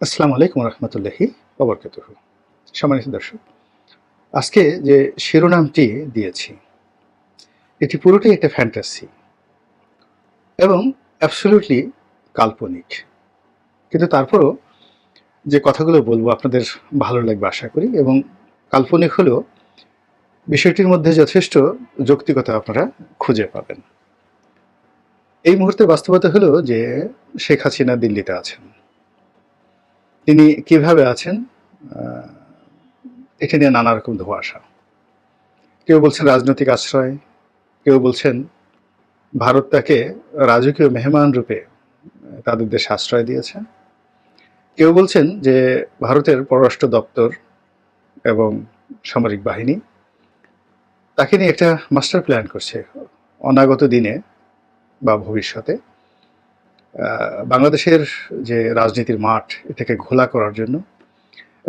আসসালামু আলাইকুম রহমতুল্লাহি ওবরকাতুহু। সম্মানিত দর্শক, আজকে যে শিরোনামটি দিয়েছি এটি পুরোটাই একটা ফ্যান্টাসি এবং অ্যাবসলিউটলি কাল্পনিক। কিন্তু তারপরও যে কথাগুলো বলবো আপনাদের ভালো লাগবে আশা করি, এবং কাল্পনিক হলেও বিষয়টির মধ্যে যথেষ্ট যৌক্তিকতা আপনারা খুঁজে পাবেন। এই মুহূর্তে বাস্তবতা হলো যে শেখ হাসিনা দিল্লিতে আছেন। তিনি কিভাবে আছেন এটা নিয়ে নানা রকম ধোঁয়াশা। কেউ বলছেন রাজনৈতিক আশ্রয়, কেউ বলছেন ভারত তাকে রাজকীয় মেহমান রূপে তাদের দেশে আশ্রয় দিয়েছে। কেউ বলছেন যে ভারতের পররাষ্ট্র দপ্তর এবং সামরিক বাহিনী তাকে নিয়ে একটা মাস্টার প্ল্যান করছে অনাগত দিনে বা ভবিষ্যতে বাংলাদেশের যে রাজনীতির মাঠ এটাকে ঘোলা করার জন্য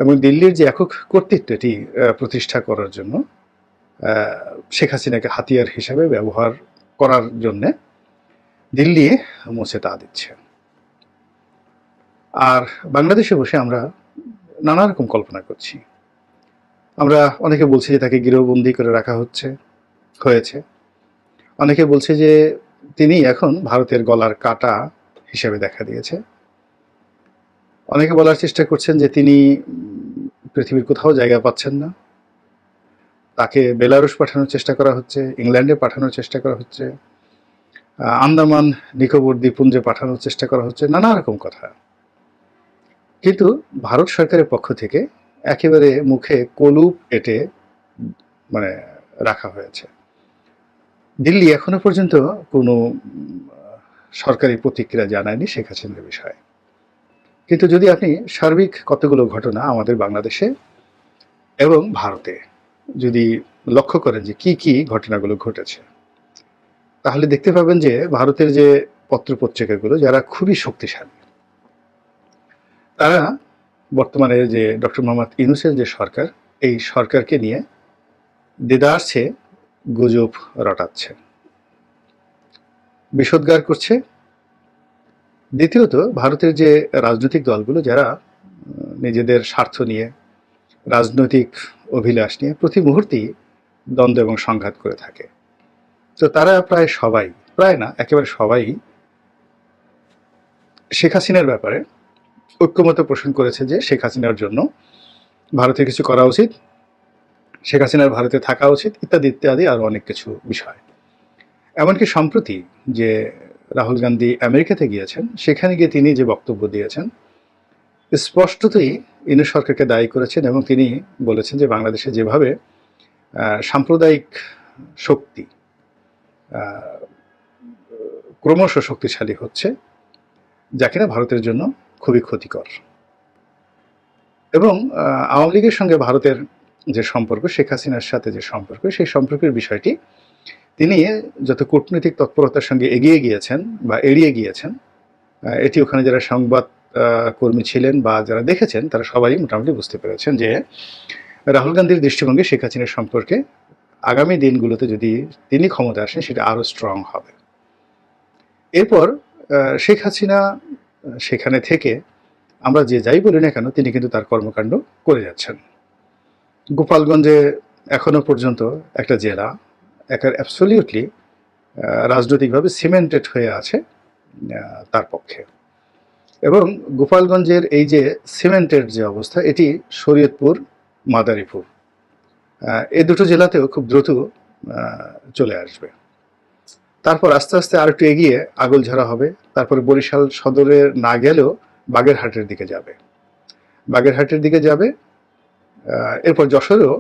এবং দিল্লির যে একক কর্তৃত্ব এটি প্রতিষ্ঠা করার জন্য শেখ হাসিনাকে হাতিয়ার হিসাবে ব্যবহার করার জন্যে দিল্লি মুছে তা দিচ্ছে। আর বাংলাদেশে বসে আমরা নানা রকম কল্পনা করছি। আমরা অনেকে বলছি যে তাকে গৃহবন্দী করে রাখা হয়েছে। অনেকে বলছে যে তিনি এখন ভারতের গলার কাঁটা হিসেবে দেখা দিয়েছে। অনেকে বলার চেষ্টা করছেন যে তিনি পৃথিবীর কোথাও জায়গা পাচ্ছেন না। তাকে বেলারুশ পাঠানোর চেষ্টা করা হচ্ছে, ইংল্যান্ডে পাঠানোর চেষ্টা করা হচ্ছে, আন্দামান নিকোবর দ্বীপপুঞ্জে পাঠানোর চেষ্টা করা হচ্ছে, নানা রকম কথা। কিন্তু ভারত সরকারের পক্ষ থেকে একেবারে মুখে কলুপ এঁটে মানে রাখা হয়েছে। দিল্লি এখনো পর্যন্ত কোনো সরকারি প্রতিক্রিয়া জানায়নি শেখ হাসিনার বিষয়ে। কিন্তু যদি আপনি সার্বিক কতগুলো ঘটনা আমাদের বাংলাদেশে এবং ভারতে যদি লক্ষ্য করেন যে কি কি ঘটনাগুলো ঘটেছে, তাহলে দেখতে পাবেন যে ভারতের যে পত্রপত্রিকাগুলো যারা খুবই শক্তিশালী, তারা বর্তমানে যে ডক্টর মোহাম্মদ ইউনূসের যে সরকার, এই সরকারকে নিয়ে দেদারছে গুজব রটাচ্ছে, বিষোদ্গার করছে। দ্বিতীয়ত, ভারতের যে রাজনৈতিক দলগুলো যারা নিজেদের স্বার্থ নিয়ে, রাজনৈতিক অভিলাষ নিয়ে প্রতি মুহূর্তেই দ্বন্দ্ব এবং সংঘাত করে থাকে, তো তারা প্রায় সবাই, প্রায় না একেবারে সবাই শেখ হাসিনার ব্যাপারে ঐক্যমত পোষণ করেছে যে শেখ হাসিনার জন্য ভারতে কিছু করা উচিত, শেখ হাসিনার ভারতে থাকা উচিত, ইত্যাদি ইত্যাদি আরও অনেক কিছু বিষয়। এমনকি সম্প্রতি যে রাহুল গান্ধী আমেরিকাতে গিয়েছেন, সেখানে গিয়ে তিনি যে বক্তব্য দিয়েছেন, স্পষ্টতই ইউনূস সরকারকে দায়ী করেছেন এবং তিনি বলেছেন যে বাংলাদেশে যেভাবে সাম্প্রদায়িক শক্তি ক্রমশ শক্তিশালী হচ্ছে, যা কিনা ভারতের জন্য খুবই ক্ষতিকর। এবং আওয়ামী লীগের সঙ্গে ভারতের যে সম্পর্ক, শেখ হাসিনার সাথে যে সম্পর্ক, সেই সম্পর্কের বিষয়টি তিনি যত কূটনৈতিক তৎপরতার সঙ্গে এগিয়ে গিয়েছেন বা এড়িয়ে গিয়েছেন, এটি ওখানে যারা সংবাদ কর্মী ছিলেন বা যারা দেখেছেন, তারা সবাই মোটামুটি বুঝতে পেরেছেন যে রাহুল গান্ধীর দৃষ্টিভঙ্গি শেখ হাসিনার সম্পর্কে আগামী দিনগুলোতে যদি তিনি ক্ষমতা আসেন, সেটা আরও স্ট্রং হবে। এরপর শেখ হাসিনা সেখানে থেকে আমরা যে যাই বলি না কেন, তিনি কিন্তু তার কর্মকাণ্ড করে যাচ্ছেন। গোপালগঞ্জে এখনো পর্যন্ত একটা জেলা অ্যাবসলিউটলি রাজনৈতিকভাবে সিমেন্টেড হয়ে আছে তার পক্ষে। এবং গোপালগঞ্জের এই যে সিমেন্টেড যে অবস্থা, এটি শরীয়তপুর, মাদারীপুর, এই দুটো জেলাতেও খুব দ্রুত চলে আসবে। তারপর আস্তে আস্তে আর একটু এগিয়ে আগলঝাড়া হবে, তারপরে বরিশাল সদরে না গেলেও বাগেরহাটের দিকে যাবে, বাগেরহাটের দিকে যাবে। এরপর যশোরেও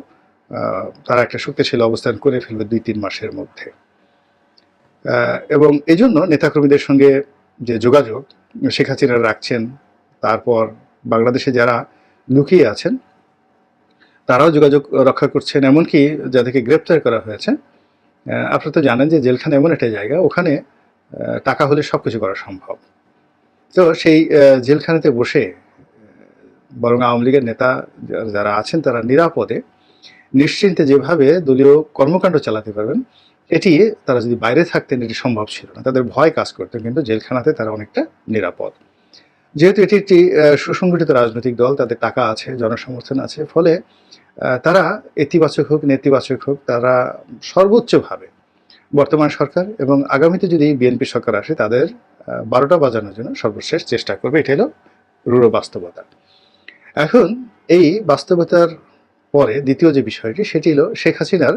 তারা একটা শক্তিশালী অবস্থান করে ফেলবে 2-3 মাসের মধ্যে। এবং এই জন্য নেতাকর্মীদের সঙ্গে যে যোগাযোগ শেখ হাসিনা রাখছেন, তারপর বাংলাদেশে যারা লুকিয়ে আছেন তারাও যোগাযোগ রক্ষা করছেন, এমনকি যাদেরকে গ্রেপ্তার করা হয়েছে। আপনারা তো জানেন যে জেলখানা এমন একটা জায়গা, ওখানে টাকা হলে সব কিছু করা সম্ভব। তো সেই জেলখানাতে বসে বরং আওয়ামী লীগের নেতা যারা আছেন তারা নিরাপদে নিশ্চিন্তে যেভাবে দলীয় কর্মকাণ্ড চালাতে পারবেন, এটি তারা যদি বাইরে থাকতেন এটি সম্ভব ছিল না, তাদের ভয় কাজ করতেন। কিন্তু জেলখানাতে তারা অনেকটা নিরাপদ। যেহেতু এটি একটি সুসংগঠিত রাজনৈতিক দল, তাদের টাকা আছে, জনসমর্থন আছে, ফলে তারা ইতিবাচক হোক নেতিবাচক হোক তারা সর্বোচ্চভাবে বর্তমান সরকার এবং আগামীতে যদি বিএনপি সরকার আসে তাদের ১২টা বাজানোর জন্য সর্বশেষ চেষ্টা করবে। এটা হলো রূঢ় বাস্তবতা। এখন এই বাস্তবতার পরে দ্বিতীয় যে বিষয়টি সেটি হলো শেখ হাসিনার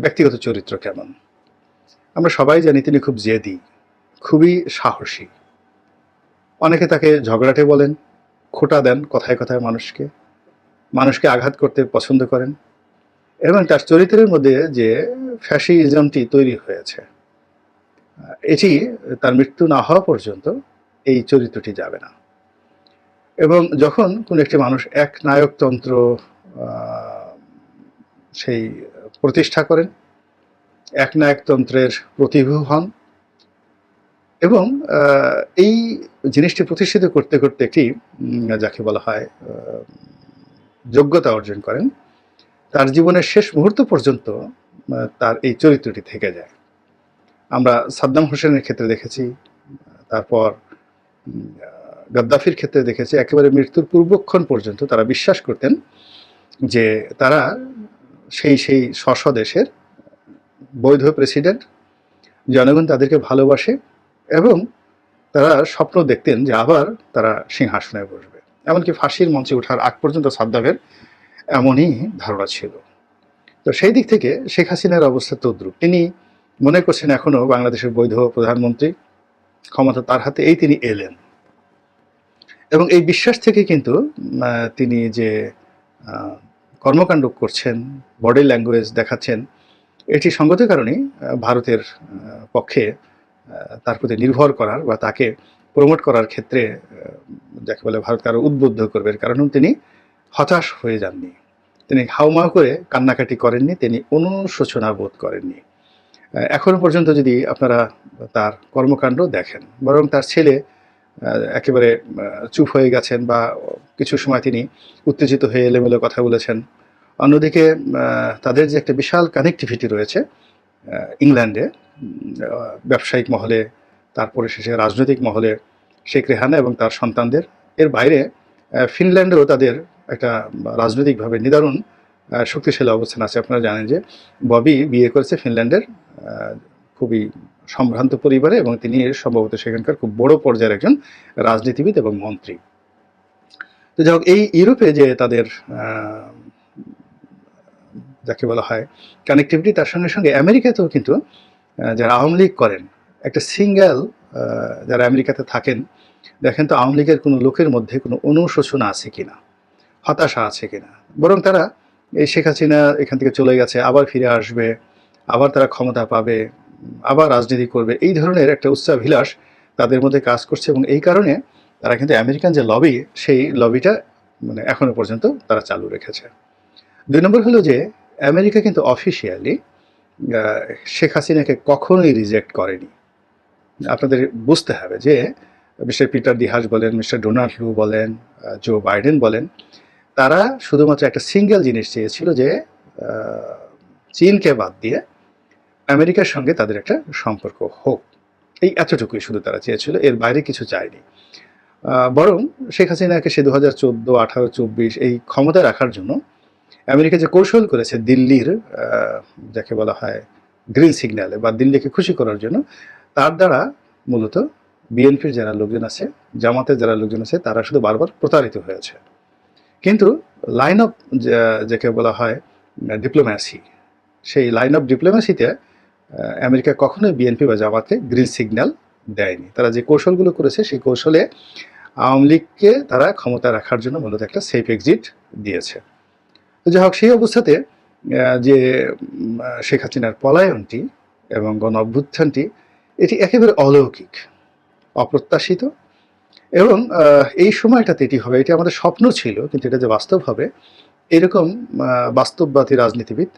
ব্যক্তিগত চরিত্র কেমন। আমরা সবাই জানি তিনি খুব জেদি, খুবই সাহসী। অনেকে তাকে ঝগড়াটে বলেন, খোঁটা দেন কথায় কথায় মানুষকে আঘাত করতে পছন্দ করেন এবং তার চরিত্রের মধ্যে যে ফ্যাসিজমটি তৈরি হয়েছে এটি তার মৃত্যু না হওয়া পর্যন্ত এই চরিত্রটি যাবে না। এবং যখন কোনো একটি মানুষ এক নায়কতন্ত্র সেই প্রতিষ্ঠা করেন, এক নায়কতন্ত্রের প্রতিভূ হন এবং এই জিনিসটি প্রতিষ্ঠিত করতে করতে একটি যাকে বলা হয় যোগ্যতা অর্জন করেন, তার জীবনের শেষ মুহূর্ত পর্যন্ত তার এই চরিত্রটি থেকে যায়। আমরা সাদ্দাম হোসেনের ক্ষেত্রে দেখেছি, তারপর গাদ্দাফির ক্ষেত্রে দেখেছি, একেবারে মৃত্যুর পূর্বক্ষণ পর্যন্ত তারা বিশ্বাস করতেন যে তারা সেই স্ব দেশের বৈধ প্রেসিডেন্ট, জনগণ তাদেরকে ভালোবাসে এবং তারা স্বপ্ন দেখতেন যে আবার তারা সিংহাসনে বসবে। এমনকি ফাঁসির মঞ্চে ওঠার আগ পর্যন্ত সাদ্দামের এমনই ধারণা ছিল। তো সেই দিক থেকে শেখ হাসিনার অবস্থা তদ্রূপ। তিনি মনে করছেন এখনো বাংলাদেশের বৈধ প্রধানমন্ত্রী, ক্ষমতা তার হাতে, এই তিনি এলেন এবং এই বিশ্বাস থেকে কিন্তু তিনি যে কর্মকাণ্ড করছেন, বডি ল্যাঙ্গুয়েজ দেখাচ্ছেন, এটি সঙ্গত কারণেই ভারতের পক্ষে তার প্রতি নির্ভর করার বা তাকে প্রমোট করার ক্ষেত্রে যাকে বলে ভারতকে আরও উদ্বুদ্ধ করবে। কারণ তিনি হতাশ হয়ে যাননি, তিনি হাউমাউ করে কান্নাকাটি করেননি, তিনি অনুশোচনা বোধ করেননি। এখনো পর্যন্ত যদি আপনারা তার কর্মকাণ্ড দেখেন, বরং তার ছেলে একেবারে চুপ হয়ে গেছেন বা কিছু সময় তিনি উত্তেজিত হয়ে এলোমেলো কথা বলেছেন। অন্যদিকে তাদের যে একটা বিশাল কানেক্টিভিটি রয়েছে ইংল্যান্ডে, ব্যবসায়িক মহলে, তারপরে শেষে রাজনৈতিক মহলে শেখ রেহানা এবং তার সন্তানদের, এর বাইরে ফিনল্যান্ডেও তাদের একটা রাজনৈতিকভাবে নিদারুণ শক্তিশালী অবস্থান আছে। আপনারা জানেন যে ববি বিয়ে করেছে ফিনল্যান্ডের খুবই সম্ভ্রান্ত পরিবারে এবং তিনি সম্ভবত সেখানকার খুব বড় পর্যায়ের একজন রাজনীতিবিদ এবং মন্ত্রী। তো যাই হোক, এই ইউরোপে যে তাদের যাকে বলা হয় কানেক্টিভিটি, তার সঙ্গে সঙ্গে আমেরিকাতেও কিন্তু যারা আওয়ামী লীগ করেন, একটা সিঙ্গেল যারা আমেরিকাতে থাকেন, দেখেন তো আওয়ামী লীগের কোনো লোকের মধ্যে কোনো অনুশোচনা আছে কিনা, হতাশা আছে কিনা। বরং তারা এই শেখ হাসিনা এখান থেকে চলে গেছে, আবার ফিরে আসবে, আবার তারা ক্ষমতা পাবে, আবার রাজনীতি করবে, এই ধরনের একটা উচ্চাভিলাষ তাদের মধ্যে কাজ করছে এবং এই কারণে তারা কিন্তু আমেরিকান যে লবি, সেই লবিটা মানে এখনো পর্যন্ত তারা চালু রেখেছে। ২ নম্বর হলো যে আমেরিকা কিন্তু অফিসিয়ালি শেখ হাসিনাকে কখনোই রিজেক্ট করেনি। আপনাদের বুঝতে হবে যে মিস্টার পিটার দিহাস বলেন, মিস্টার ডোনাল্ড লু বলেন, জো বাইডেন বলেন, তারা শুধুমাত্র একটা সিঙ্গেল জিনিস চেয়েছিল যে চীনকে বাদ দিয়ে আমেরিকার সঙ্গে তাদের একটা সম্পর্ক হোক, এই এতটুকুই শুধু তারা চেয়েছিল, এর বাইরে কিছু চায়নি। বরং শেখ হাসিনাকে সে 2014, 18, 24 এই ক্ষমতা রাখার জন্য আমেরিকা যে কৌশল করেছে দিল্লির যাকে বলা হয় গ্রিন সিগন্যালে বা দিল্লিকে খুশি করার জন্য, তার দ্বারা মূলত বিএনপির যারা লোকজন আছে, জামাতের যারা লোকজন আছে, তারা শুধু বারবার প্রতারিত হয়েছে। কিন্তু লাইন অফ যাকে বলা হয় ডিপ্লোম্যাসি, সেই লাইন অফ ডিপ্লোম্যাসিতে আমেরিকা কখনোই বিএনপি বা জামাতকে গ্রিন সিগন্যাল দেয়নি। তারা যে কৌশলগুলো করেছে সেই কৌশলে আওয়ামী লীগকে তারা ক্ষমতা রাখার জন্য মূলত একটা সেফ এক্সিট দিয়েছে। তো যাই হোক, সেই অবস্থাতে যে শেখ হাসিনার পলায়নটি এবং গণ অভ্যুত্থানটি, এটি একেবারে অলৌকিক, অপ্রত্যাশিত এবং এই সময়টাতে এটি হবে, এটি আমাদের স্বপ্ন ছিল, কিন্তু এটা যে বাস্তব হবে এরকম বাস্তববাদী রাজনীতিবিদ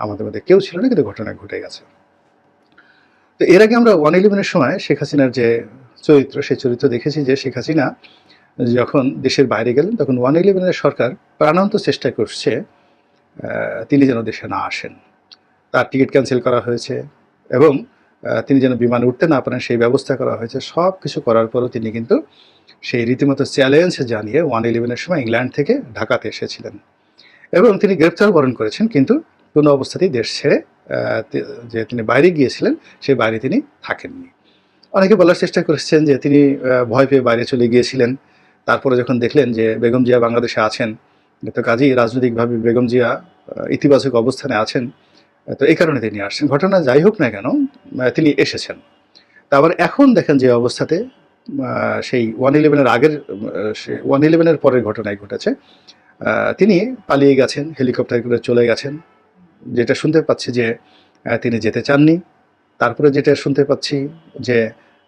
আমাদের মধ্যে কেউ ছিল না, কিন্তু ঘটনা ঘটে গেছে। তো এর আগে আমরা 111-এর সময় শেখ হাসিনার যে চরিত্র, সেই চরিত্র দেখেছি যে শেখ হাসিনা যখন দেশের বাইরে গেলেন তখন 111-এর সরকার প্রাণান্ত চেষ্টা করছে তিনি যেন দেশে না আসেন। তার টিকিট ক্যান্সেল করা হয়েছে এবং তিনি যেন বিমানে উঠতে না পারেন সেই ব্যবস্থা করা হয়েছে। সব কিছু করার পরও তিনি কিন্তু সেই রীতিমতো চ্যালেঞ্জ জানিয়ে 111-এর সময় ইংল্যান্ড থেকে ঢাকাতে এসেছিলেন এবং তিনি গ্রেপ্তার বরণ করেছেন, কিন্তু কোনো অবস্থাতেই দেশ ছেড়ে যে তিনি বাইরে গিয়েছিলেন সেই বাইরে তিনি থাকেননি। অনেকে বলার চেষ্টা করেছেন যে তিনি ভয় পেয়ে বাইরে চলে গিয়েছিলেন, তারপরে যখন দেখলেন যে বেগম জিয়া বাংলাদেশে আছেন, তো কাজেই রাজনৈতিকভাবে বেগম জিয়া ইতিবাচক অবস্থানে আছেন, তো এই কারণে তিনি আসছেন। ঘটনা যাই হোক না কেন, তিনি এসেছেন। তা আবার এখন দেখেন যে অবস্থাতে সেই 111-এর আগের 111-এর পরের ঘটনাই ঘটেছে। তিনি পালিয়ে গেছেন, হেলিকপ্টারে করে চলে গেছেন। যেটা শুনতে পাচ্ছি যে তিনি যেতে চাননি। তারপরে যেটা শুনতে পাচ্ছি যে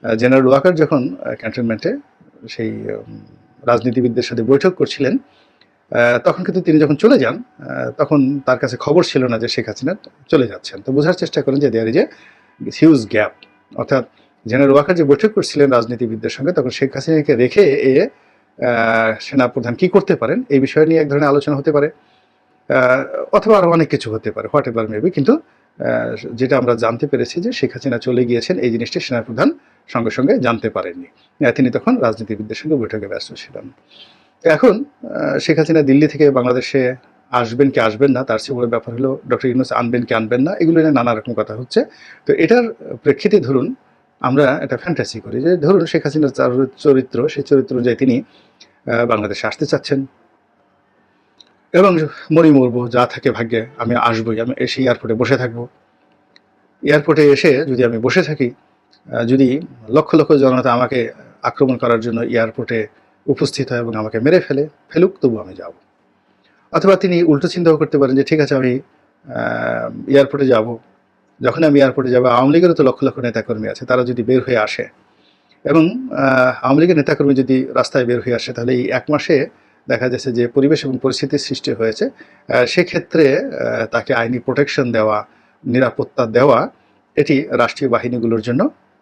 জেনারেল ওয়াকার যখন ক্যান্টনমেন্টে সেই রাজনীতিবিদদের সাথে বৈঠক করছিলেন, তখন কিন্তু তিনি যখন চলে যান, তখন তার কাছে খবর ছিল না যে শেখ হাসিনা চলে যাচ্ছেন। তো বোঝার চেষ্টা করেন যে there is a huge gap, অর্থাৎ জেনারেল ওয়াকার যে বৈঠক করছিলেন রাজনীতিবিদদের সঙ্গে, তখন শেখ হাসিনাকে রেখে সেনাপ্রধান কি করতে পারেন এই বিষয় নিয়ে এক ধরনের আলোচনা হতে পারে, অথবা আরও অনেক কিছু হতে পারে, হোয়াট এভার মেবি। কিন্তু যেটা আমরা জানতে পেরেছি যে শেখ হাসিনা চলে গিয়েছেন, এই জিনিসটি সেনাপ্রধান সঙ্গে সঙ্গে জানতে পারেননি। তিনি তখন রাজনীতিবিদদের সঙ্গে বৈঠকে ব্যস্ত ছিলেন। এখন শেখ হাসিনা দিল্লি থেকে বাংলাদেশে আসবেন কি আসবেন না, তার চেয়ে বড় ব্যাপার হলো ডক্টর ইউনূস আনবেন কি আনবেন না, এগুলো নিয়ে নানা রকম কথা হচ্ছে। তো এটার প্রেক্ষিতে ধরুন আমরা একটা ফ্যান্টাসি করি যে ধরুন শেখ হাসিনার চরিত্র, সেই চরিত্র অনুযায়ী তিনি বাংলাদেশে আসতে চাচ্ছেন এবং মরবো, যা থাকে ভাগ্যে আমি আসবই, আমি এসে এয়ারপোর্টে বসে থাকবো। এয়ারপোর্টে এসে যদি আমি বসে থাকি, যদি লক্ষ লক্ষ জনতা আমাকে আক্রমণ করার জন্য এয়ারপোর্টে উপস্থিত হয় এবং আমাকে মেরে ফেলুক, তবু আমি যাব। অথবা তিনি উল্টো চিন্তাও করতে পারেন যে ঠিক আছে, আমি এয়ারপোর্টে যাব, যখন আমি এয়ারপোর্টে যাব আওয়ামী লীগেরও তো লক্ষ লক্ষ নেতাকর্মী আছে, তারা যদি বের হয়ে আসে এবং আওয়ামী লীগের নেতাকর্মী যদি রাস্তায় বের হয়ে আসে, তাহলে এই এক মাসে দেখা যাচ্ছে যে পরিবেশ এবং পরিস্থিতির সৃষ্টি হয়েছে, সেক্ষেত্রে তাকে আইনি প্রোটেকশন দেওয়া, নিরাপত্তা দেওয়া, এটি রাষ্ট্রীয় বাহিনীগুলোর জন্য,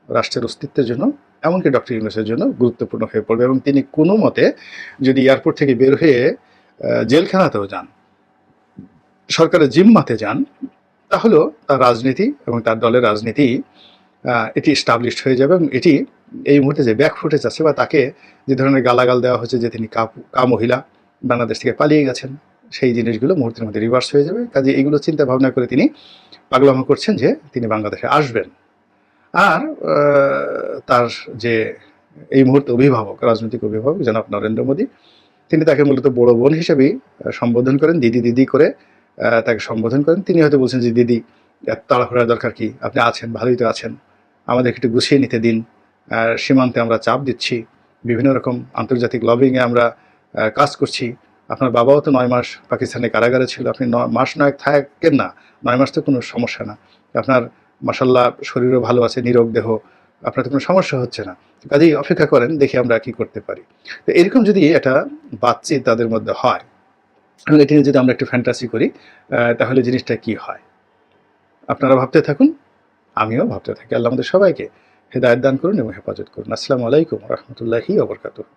রাষ্ট্রের অস্তিত্বের জন্য, এমনকি ডক্টর ইউনূসের জন্য গুরুত্বপূর্ণ হয়ে পড়বে। এবং তিনি কোনো মতে যদি এয়ারপোর্ট থেকে বের হয়ে জেলখানাতেও যান, সরকারের জিম্মাতে যান, তাহলেও তার রাজনীতি এবং তার দলের রাজনীতি এটি এস্টাবলিশড হয়ে যাবে। এবং এটি এই মুহূর্তে যে ব্যাক ফুটেজ আছে বা তাকে যে ধরনের গালাগাল দেওয়া হচ্ছে যে তিনি মহিলা, বাংলাদেশ থেকে পালিয়ে গেছেন, সেই জিনিসগুলো মুহূর্তের মধ্যে রিভার্স হয়ে যাবে। কাজে এইগুলো চিন্তা ভাবনা করে তিনি পাগলামো করছেন যে তিনি বাংলাদেশে আসবেন। আর তার যে এই মুহূর্তে অভিভাবক, রাজনৈতিক অভিভাবক জনাব নরেন্দ্র মোদী, তিনি তাকে মূলত বড় বোন হিসেবেই সম্বোধন করেন, দিদি দিদি করে তাকে সম্বোধন করেন। তিনি হয়তো বলছেন যে দিদি, এত তাড়াহুড়ার দরকার কি, আপনি আছেন, ভালোই তো আছেন, আমাদেরকে একটু গুছিয়ে নিতে দিন। সীমান্তে আমরা চাপ দিচ্ছি, বিভিন্ন রকম আন্তর্জাতিক লবিংয়ে আমরা কাজ করছি। আপনার বাবাও তো 9 মাস পাকিস্তানে কারাগারে ছিল, আপনি 9 মাস নয় থাকেন না, 9 মাস তো কোনো সমস্যা না। আপনার মাশাল্লাহ শরীরও ভালো আছে, নিরোগ দেহ, আপনার তো কোনো সমস্যা হচ্ছে না। কাজেই অপেক্ষা করেন, দেখি আমরা কি করতে পারি। তো এরকম যদি একটা বাতচিত তাদের মধ্যে হয় এবং এটি যদি আমরা একটু ফ্যান্টাসি করি, তাহলে জিনিসটা কি হয় আপনারা ভাবতে থাকুন, আমিও ভাবতে থাকি। আল্লাহ আমাদের সবাইকে হেদায়েত দান করুন এবং হেফাজত করুন। আসসালামু আলাইকুম ওয়া রাহমাতুল্লাহি ওয়া বারাকাতুহু।